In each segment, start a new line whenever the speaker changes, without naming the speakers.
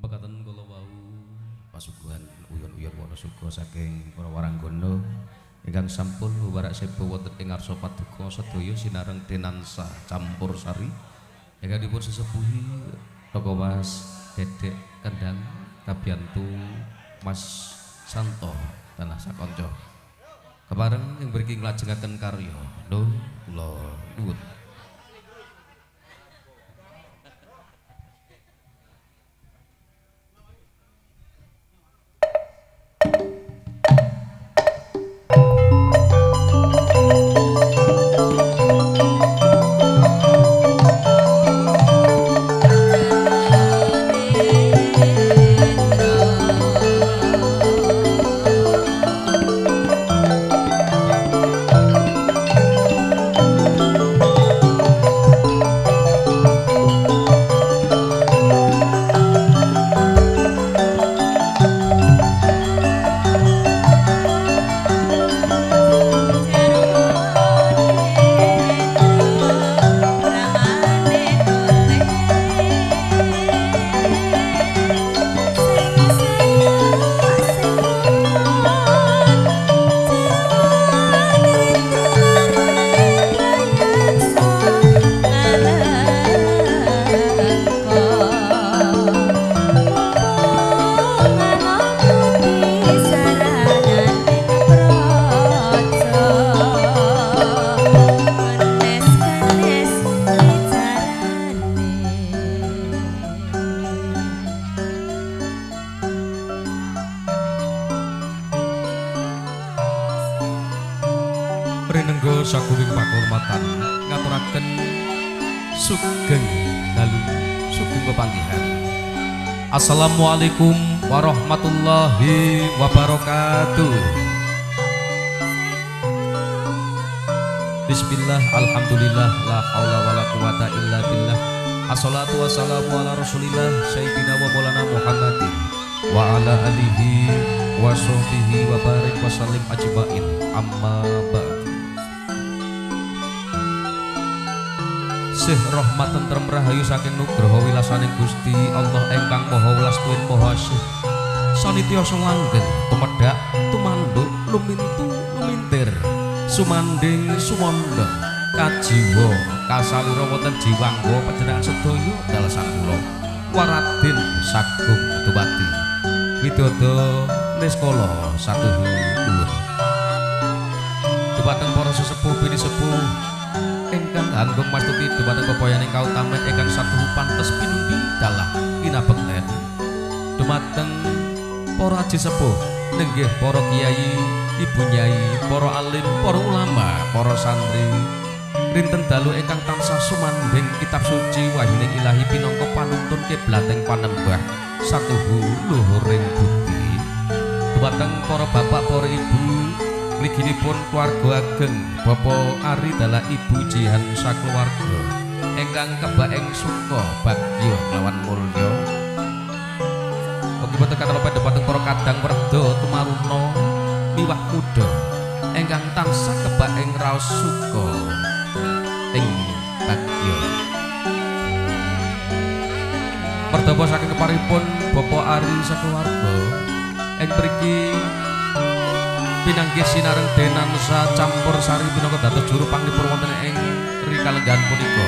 Mekaten kula wau pasuguhan uyon-uyon Wanasuga saking para waranggana ingkang sampun warak sepo wonten ing ngarsa paduka sedaya sinareng tinansa campur sari ingkang dipun sesepuhi Toko Mas Dedek Kendang Kabiyantu Mas Santo tanah sakonco kepareng ing mriki nglajengaken karya nun kula nuwun. Prinengga sakuring pakurmatan ngaturaken sugeng dalu sugeng pepanggihan. Assalamualaikum warahmatullahi wabarakatuh. Bismillah, alhamdulillah, la haula wala quwata illa billah. Assalatu wassalamu ala rasulillah sayyidina wa maulana Muhammadin wa ala alihi wa sahbihi wa barik wa sallim ajmain. Amma ba'd. Sih rahmat tentrem rahayu saking nugraha wilasaning Gusti Allah ingkang Maha Welas Tuwin Maha Asih. Sanitya langgeng tumedhak tumanduk lumintu lumintir sumanding sumanda kajiwa kasalira wonten jiwangga panjenengan sedaya dalasan kula Waraden Sagung Dupati Widodo Niskala satuhu dhuwur dumateng para sesepuh bini sepuh ingkang anggung mastuti dumateng pepoyaning kautamen ingkang satuhu pantes pinundi dalah kinabekten dumateng para aji sepuh nenggih para kiai ibu nyai para alim para ulama para santri rinten dalu ingkang tansah sumandhing kitab suci wahyuning ilahi pinangka panuntun kiblating panembah satuhu luhuring budi dumateng para bapak para ibu mliginipun keluarga ageng Bapak Ari dalah Ibu Jihan sakeluarga ingkang kebaeng suka bagya lawan mulya ugi boten katelepen dumateng para kadang werda tumaruna miwah muda ingkang tansah kebaeng raos suka ing bagya perdampa saking keparipun Bapak Ari sakeluarga ing mriki pinanggih sinareng denansa campur sari pinangka dados juru panglipur wonten ing rikalenggan punika.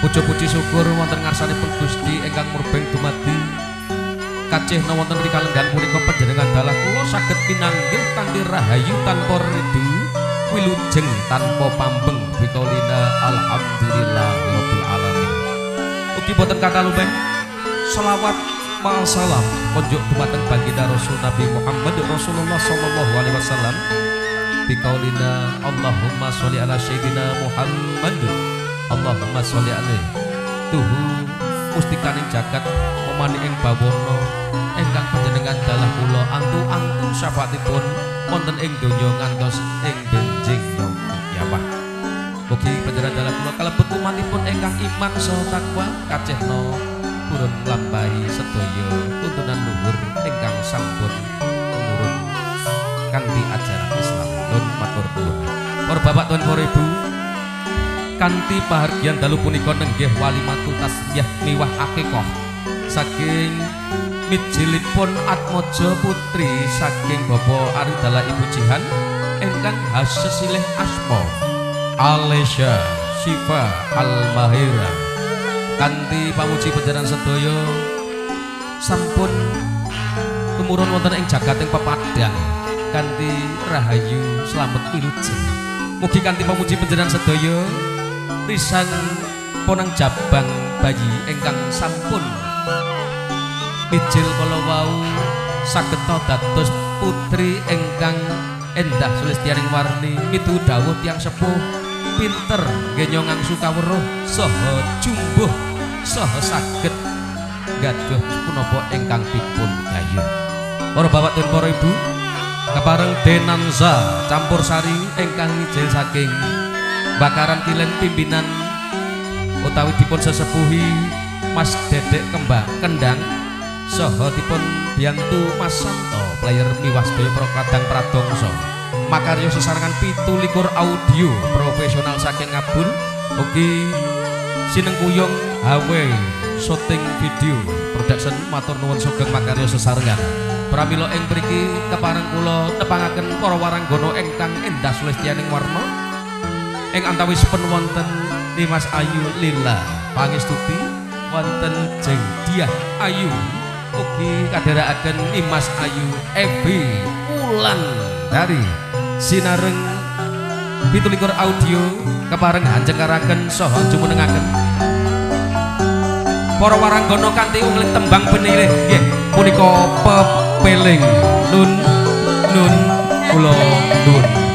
Puja-puji syukur wonten ngarsanipun Gusti ingkang murbeng dumadi kacihna wonten rikalenggan punika panjenengan dalah kula saged pinanggih kanthi rahayu tanpa ridu wilujeng tanpa pambeng bikaulina alhamdulillah rabbil alamin. Ugi boten kakalumeh selawat salam konjuk dumateng baginda Rasul Nabi Muhammad Rasulullah sallallahu alaihi wasallam bikaulina Allahumma sholli ala sayyidina Muhammad Allahumma sholli alaihi tuhu mustikaning jagat memani ing bawana ingkang panjenengan dalah kula antu-antu syafaatipun wonten ing donya ngantos ing benjing yaumul kiamah. Mugi panjenengan dalah kula kalebet umatipun ingkang iman saha takwa kacihna purun nglampahi sedaya tuntunan luhur ingkang sampun tumurun kanthi ajaran Islam. Nun matur nuwun. Para bapak tuan para ibu, kanthi pahargyan dalu punika nenggih walimatu tasbih miwah akikah saking mijilipun Atmaja putri saking Bapak Aridala Ibu Jihan ingkang hasesilih asma Alesya Syifa Al-Mahira kanthi pamuji panjenengan sedaya sampun tumurun wonten ing jagating pepadang kanthi rahayu slamet wilujeng. Mugi kanthi pamuji panjenengan sedaya pisan ponang jabang bayi ingkang sampun mijil kala wau saged dados putri ingkang endah sulistyaning warni miturut dawuh tiyang sepuh pinter nggih ngangsu kawruh saha jumbuh saha saged gadhah punapa ingkang dipun gayuh. Para bapak dan para ibu kepareng Denanza campur sari ingkang mijil saking Bakaran Kilen pimpinan utawi dipun sesepuhi Mas Dedek Kembang Kendang saha dipun biyantu Mas Santo player miwasdaya Prokadang Pradongso makarya sesarengan 17 audio profesional saking Ngabul ugi sinengkuyung hawe syuting video production matur nuwun sugeng makarya sesarengan pramila ing mriki kepareng kula nepangaken para waranggana ingkang endah sulistyaning warna ing antawisipun wonten Dimas Ayu Lila pangestuti wonten Jeng Diah Ayu ugi kadherekaken Dimas Ayu Evi Ulan dari Sinareng 17 audio kepareng hanjengkaraken saha jumenengaken para waranggana kanthi ungling tembang penilih nggih punika pepeling nun nun kula nun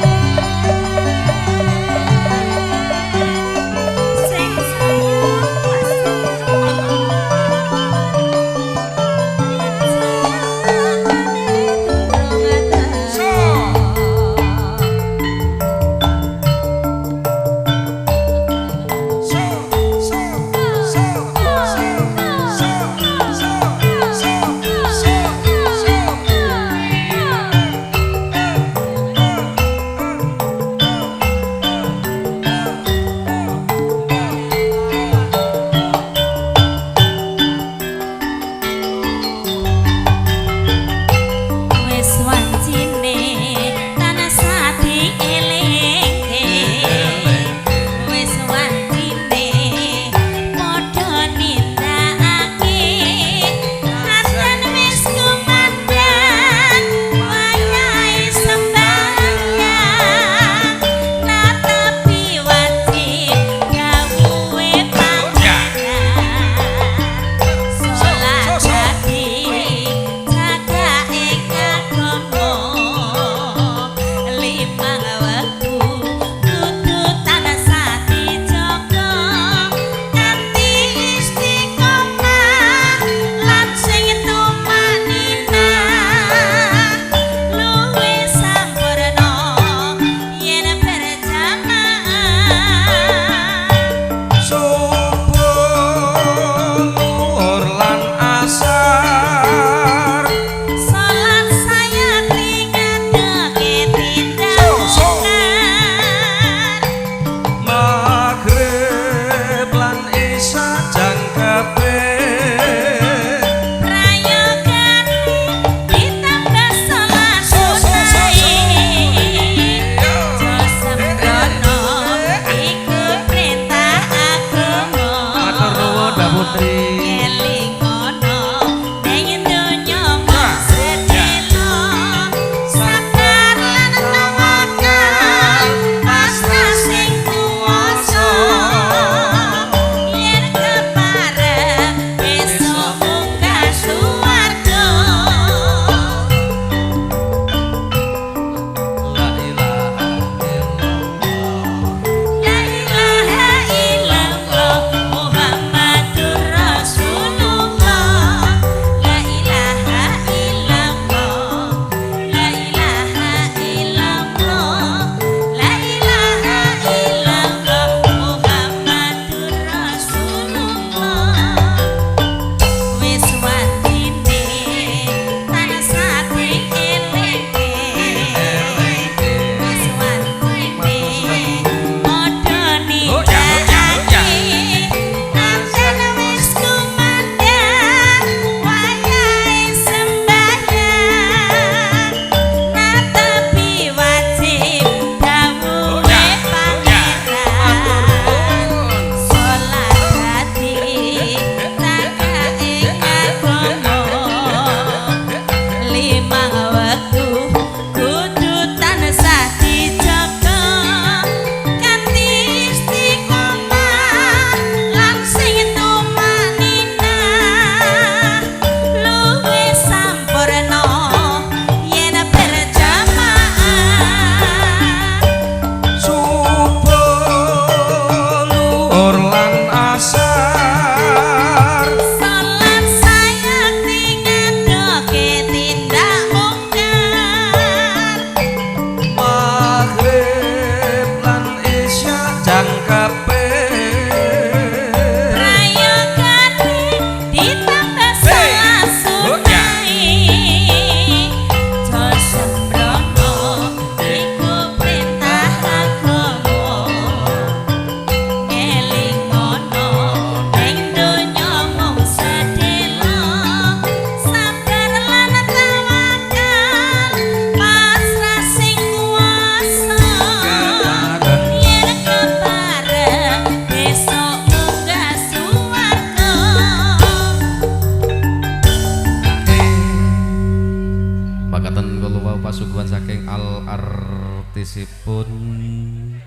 artisipun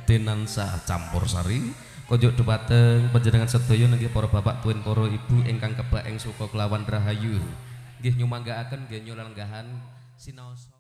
Dinansa Campursari konjuk dhumateng panjenengan sedaya nggih para bapak tuwin para ibu ingkang kebak ing suka kelawan rahayu nggih nyumanggaaken nggih nyulenggahan sinaosa